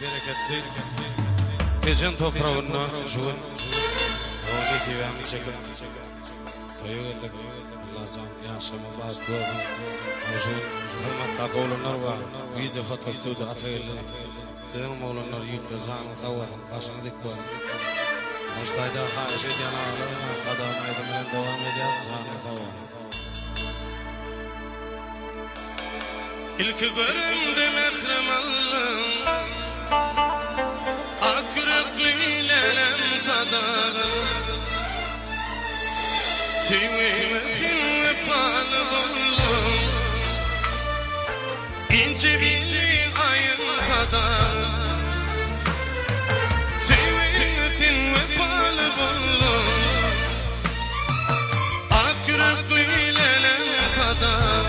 bereketli Tecan toprağına şuun Ravleti ve çekip Toyuğuluk Allah can yaşamı bazı duazın Şuun hırmat takavulunlar var Yüce fatastuğu atayırlı Dedim oğlunlar yüklü zanı tavazın Başını dik var Baştayda haşi canağına Kadamaydı bilen devam edeceğiz zanı tavazın İlk görümde mehrem Allah'ım Akrıklilelem sadarım Sevmetin vefalı oldum İnce bici ayın kadar Sevmetin vefalı oldum Akrıklilelem kadar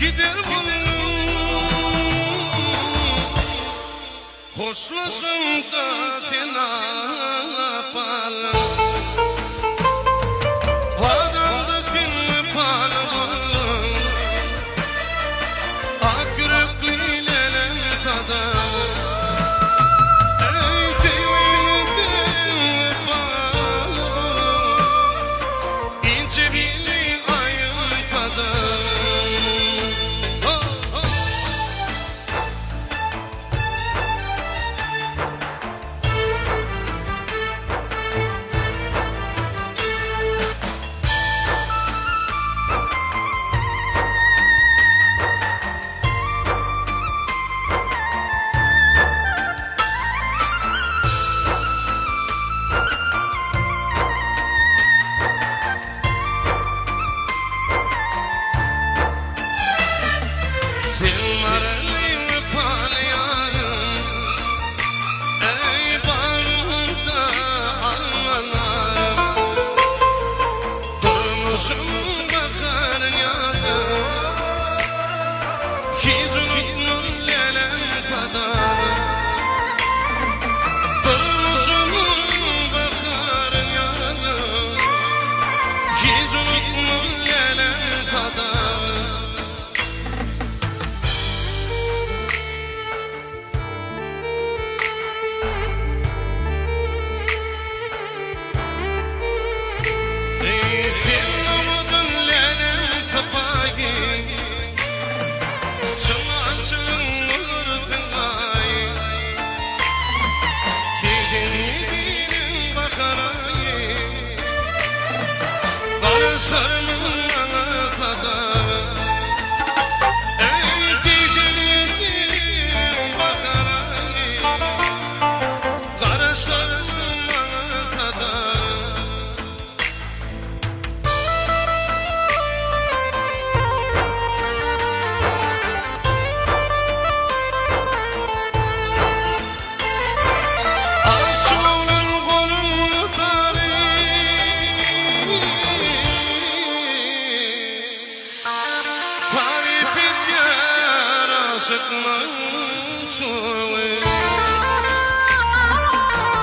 Gider bunun Hoşlaşım zaten apalım Vadandı sinmi palım Akürüklüylelem sadar Ey sevimden palım İnce bici ayın sadar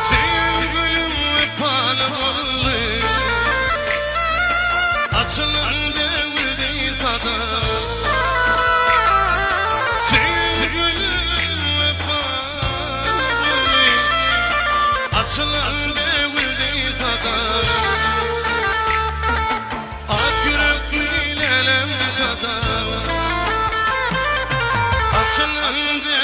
Sevgilim vefalı oğlu Açılan devri sadar Sevgilim vefalı Açılan devri sadar Akürüklü lelem sadar Açılan